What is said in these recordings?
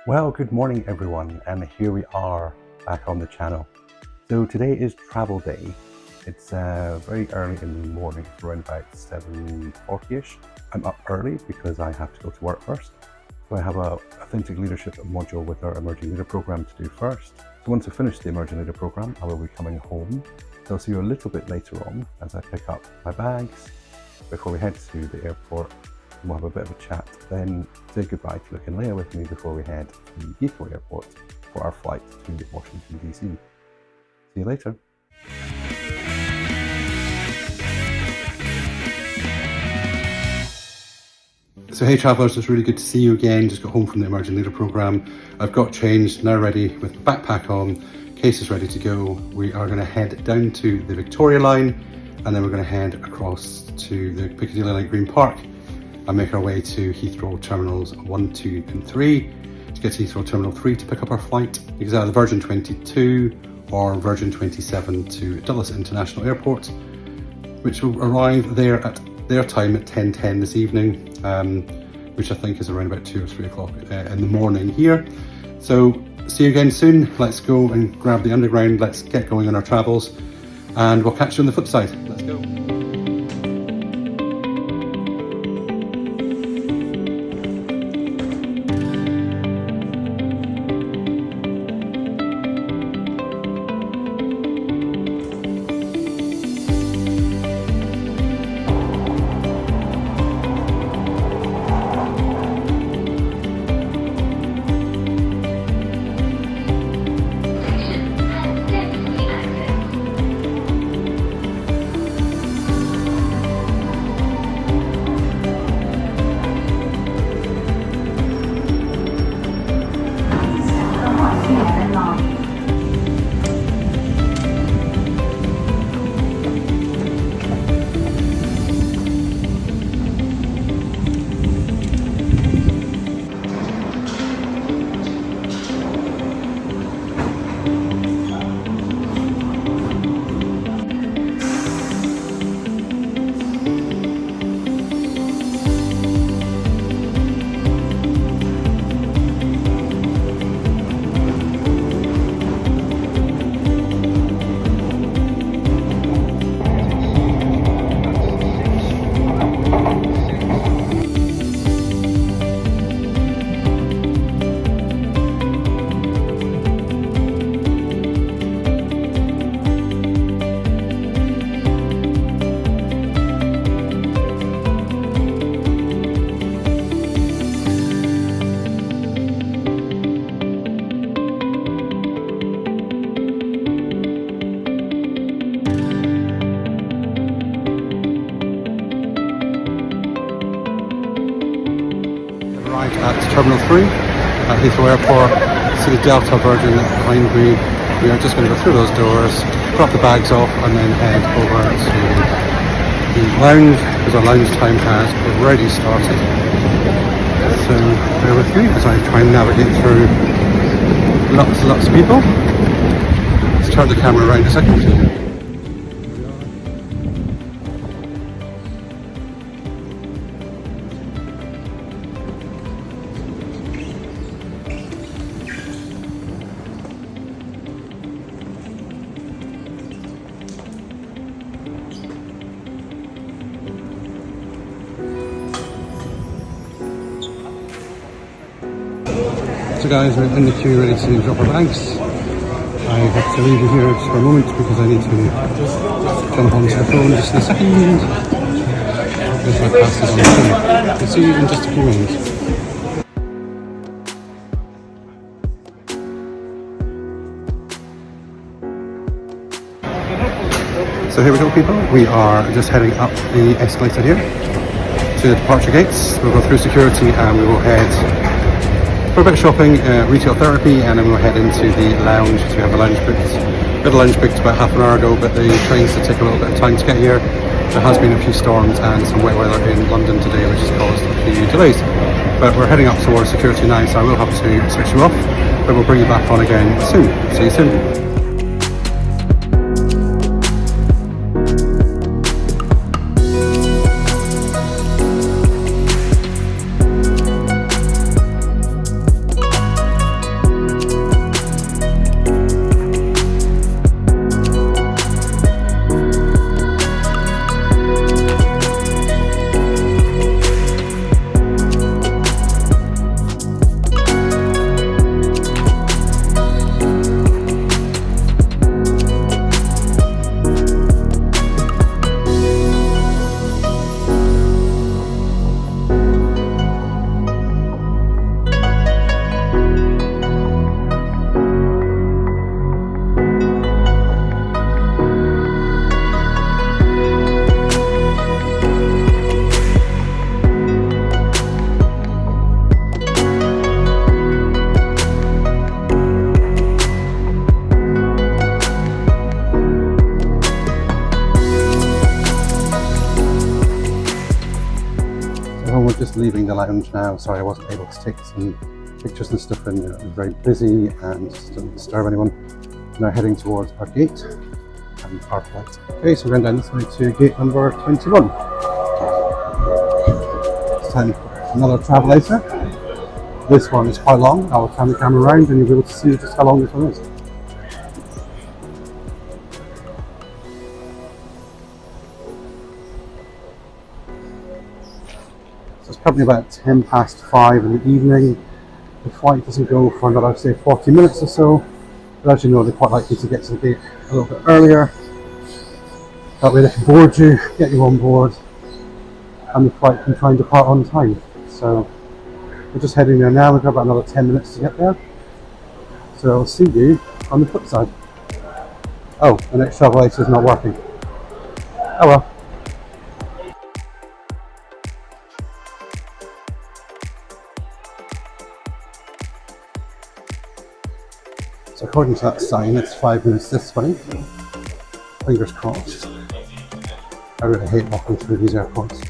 Well, good morning everyone, and here we are back on the channel. So today is travel day. It's very early in the morning, around about 7:40ish. I'm up early because I have to go to work first. So I have a Authentic Leadership module with our Emerging Leader Program to do first. So once I finish the Emerging Leader Program, I will be coming home. So I'll see you a little bit later on as I pick up my bags before we head to the airport. We'll have a bit of a chat, then say goodbye to Luke and Leah with me before we head to Heathrow Airport for our flight to Washington DC. See you later. So hey travellers, it's really good to see you again. Just got home from the Emerging Leader Program. I've got changed, now ready with my backpack on, case is ready to go. We are going to head down to the Victoria line and then we're going to head across to the Piccadilly line Green Park and make our way to Heathrow Terminals 1, 2 and 3 to get to Heathrow Terminal 3 to pick up our flight. You can either Virgin 22 or Virgin 27 to Dulles International Airport, which will arrive there at their time at 10:10 this evening, which I think is around about 2 or 3 o'clock in the morning here. So see you again soon. Let's go and grab the underground. Let's get going on our travels and we'll catch you on the flip side. Let's go. At Terminal 3 at Heathrow Airport. See the Delta Virgin behind me. We are just going to go through those doors, drop the bags off and then head over to the lounge because our lounge time has already started. So bear with me as I try and navigate through lots and lots of people. Let's turn the camera around a second. So guys, we're in the queue ready to drop our bags. I have to leave you here just for a moment because I need to jump onto the phone just in a second. As my pass is on the phone. I'll see you in just a few minutes. So here we go people, we are just heading up the escalator here to the departure gates. We'll go through security and we will head for a bit of shopping, retail therapy, and then we'll head into the lounge. So we have a lounge booked. We had a lounge booked about half an hour ago, but the trains did take a little bit of time to get here. There has been a few storms and some wet weather in London today, which has caused a few delays. But we're heading up towards security now, so I will have to switch you off, but we'll bring you back on again soon. See you soon. just leaving the lounge now. Sorry I wasn't able to take some pictures and stuff, and it was very busy and just didn't disturb anyone. Now heading towards our gate and our flight. Okay, so we're going down this way to gate number 21. It's time for another travelator. This one is quite long. I'll turn the camera around and you'll be able to see just how long this one is. So it's probably about 5:10 in the evening. The flight doesn't go for another, say, 40 minutes or so. But as you know, they're quite likely to get to the gate a little bit earlier. That way they can board you, get you on board, and the flight can try and depart on time. So we're just heading there now. We've got about another 10 minutes to get there. So I'll see you on the flip side. Oh, the next travelator is not working. Oh well. So according to that sign, it's 5 minutes this way. Fingers crossed. I really hate walking through these airports.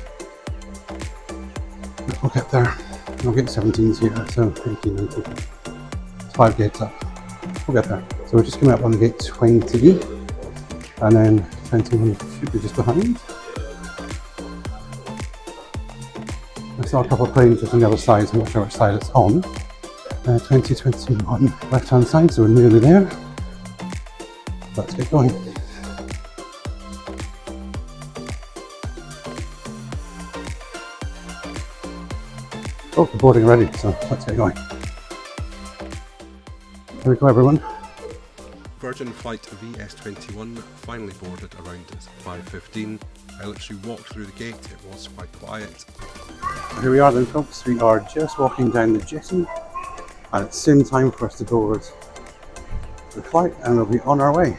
But we'll get there. We'll get 17s here, so 18, 19. It's 5 gates up. We'll get there. So we're just coming up on gate 20, and then 21 should be just behind. I saw a couple of planes just on the other side, so I'm not sure which side it's on. 2021 left hand side, so we're nearly there. Let's get going. Oh, we're boarding already, so let's get going. Here we go, everyone. Virgin flight VS21 finally boarded around 5:15. I literally walked through the gate, it was quite quiet. Here we are then, folks. We are just walking down the jetty. And it's soon time for us to board the flight and we'll be on our way.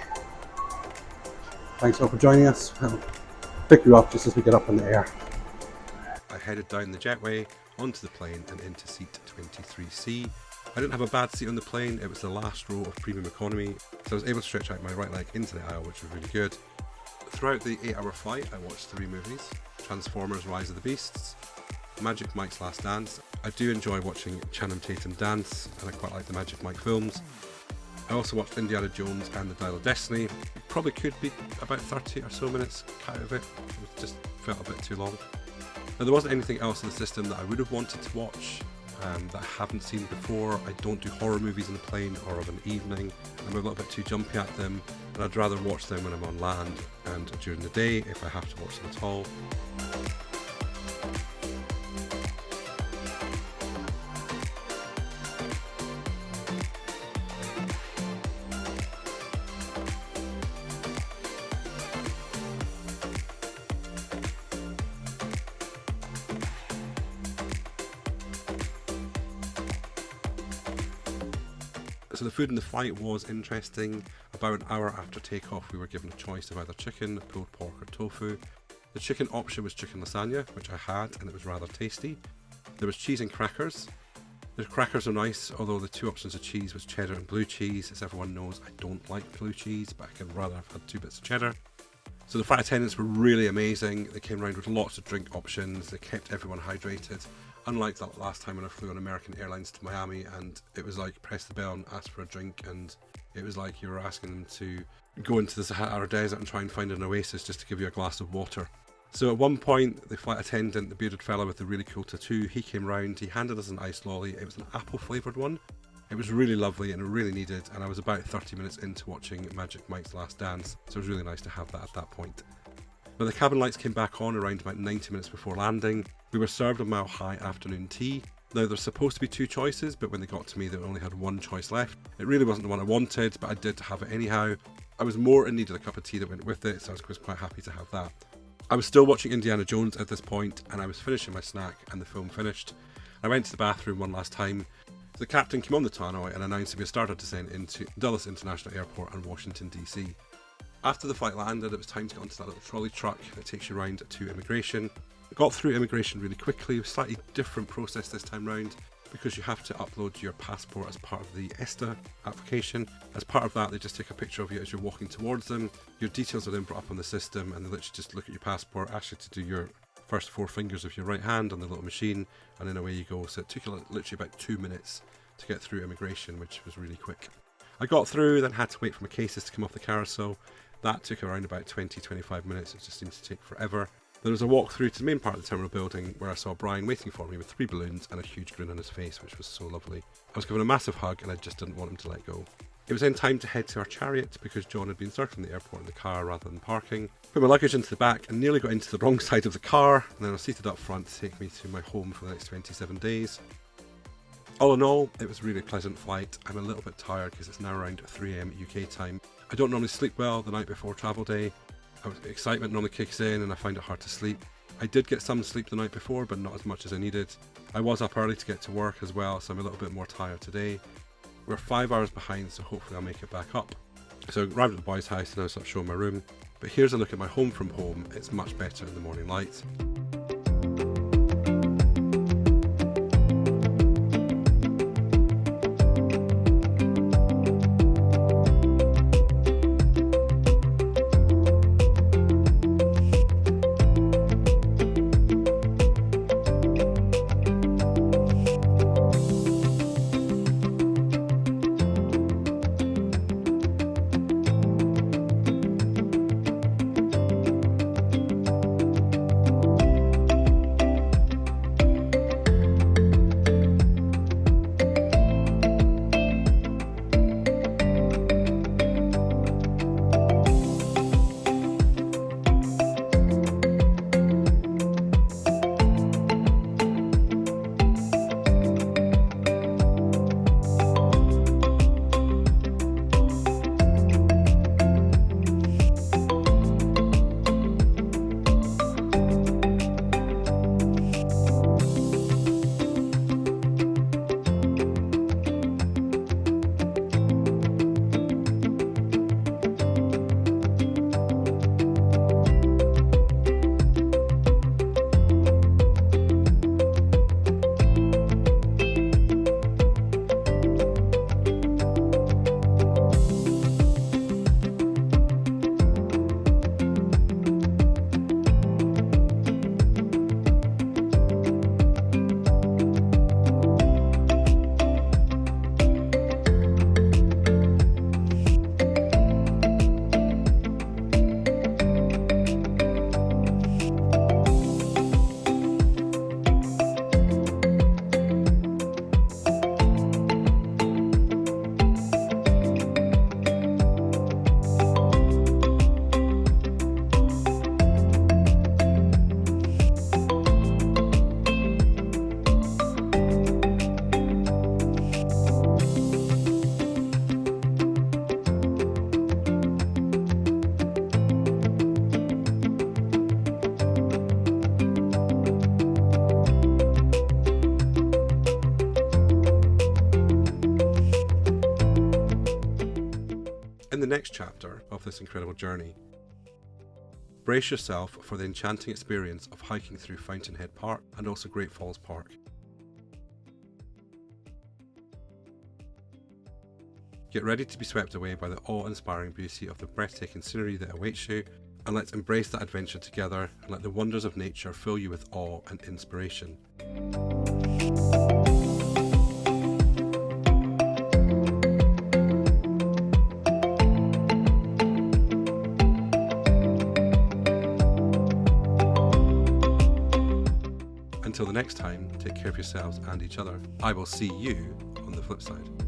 Thanks all for joining us. We'll pick you up just as we get up in the air. I headed down the jetway, onto the plane and into seat 23C. I didn't have a bad seat on the plane, it was the last row of premium economy, so I was able to stretch out my right leg into the aisle, which was really good. Throughout the 8-hour flight I watched 3 movies: Transformers: Rise of the Beasts, Magic Mike's Last Dance. I do enjoy watching Channing Tatum dance, and I quite like the Magic Mike films. I also watched Indiana Jones and the Dial of Destiny. It probably could be about 30 or so minutes out of it. It just felt a bit too long. Now there wasn't anything else in the system that I would have wanted to watch that I haven't seen before. I don't do horror movies on the plane or of an evening. I'm a little bit too jumpy at them, and I'd rather watch them when I'm on land and during the day if I have to watch them at all. So the food in the flight was interesting. About an hour after takeoff we were given a choice of either chicken, pulled pork or tofu. The chicken option was chicken lasagna, which I had, and it was rather tasty. There was cheese and crackers. The crackers are nice, although the 2 options of cheese was cheddar and blue cheese. As everyone knows, I don't like blue cheese, but I could rather have had 2 bits of cheddar. So the flight attendants were really amazing. They came around with lots of drink options. They kept everyone hydrated. Unlike that last time when I flew on American Airlines to Miami, and it was like press the bell and ask for a drink, and it was like you were asking them to go into the Sahara Desert and try and find an oasis just to give you a glass of water. So at one point the flight attendant, the bearded fella with the really cool tattoo, he came round, he handed us an iced lolly. It was an apple flavoured one. It was really lovely and really needed, and I was about 30 minutes into watching Magic Mike's Last Dance, so it was really nice to have that at that point. Now the cabin lights came back on around about 90 minutes before landing. We were served a Mile High afternoon tea. Now there's supposed to be 2 choices, but when they got to me they only had 1 choice left. It really wasn't the one I wanted, but I did have it anyhow. I was more in need of the cup of tea that went with it, so I was quite happy to have that. I was still watching Indiana Jones at this point, and I was finishing my snack and the film finished. I went to the bathroom one last time. The captain came on the tannoy and announced that we started descent into Dulles International Airport and Washington DC. After the flight landed, it was time to get onto that little trolley truck that takes you around to immigration. I got through immigration really quickly. It was a slightly different process this time round because you have to upload your passport as part of the ESTA application. As part of that, they just take a picture of you as you're walking towards them. Your details are then brought up on the system, and they literally just look at your passport, ask you to do your first 4 fingers of your right hand on the little machine, and then away you go. So it took literally about 2 minutes to get through immigration, which was really quick. I got through, then had to wait for my cases to come off the carousel. That took around about 20-25 minutes. It just seems to take forever. There was a walk through to the main part of the terminal building where I saw Brian waiting for me with 3 balloons and a huge grin on his face, which was so lovely. I was given a massive hug and I just didn't want him to let go. It was then time to head to our chariot because John had been circling the airport in the car rather than parking. Put my luggage into the back and nearly got into the wrong side of the car, and then I was seated up front to take me to my home for the next 27 days. All in all, it was a really pleasant flight. I'm a little bit tired because it's now around 3 AM UK time. I don't normally sleep well the night before travel day. Excitement normally kicks in and I find it hard to sleep. I did get some sleep the night before, but not as much as I needed. I was up early to get to work as well, so I'm a little bit more tired today. We're 5 hours behind, so hopefully I'll make it back up. So I arrived at the boys' house and I was showing my room. But here's a look at my home from home. It's much better in the morning light. In the next chapter of this incredible journey, brace yourself for the enchanting experience of hiking through Fountainhead Park and also Great Falls Park. Get ready to be swept away by the awe-inspiring beauty of the breathtaking scenery that awaits you, and let's embrace that adventure together and let the wonders of nature fill you with awe and inspiration. Until the next time, take care of yourselves and each other. I will see you on the flip side.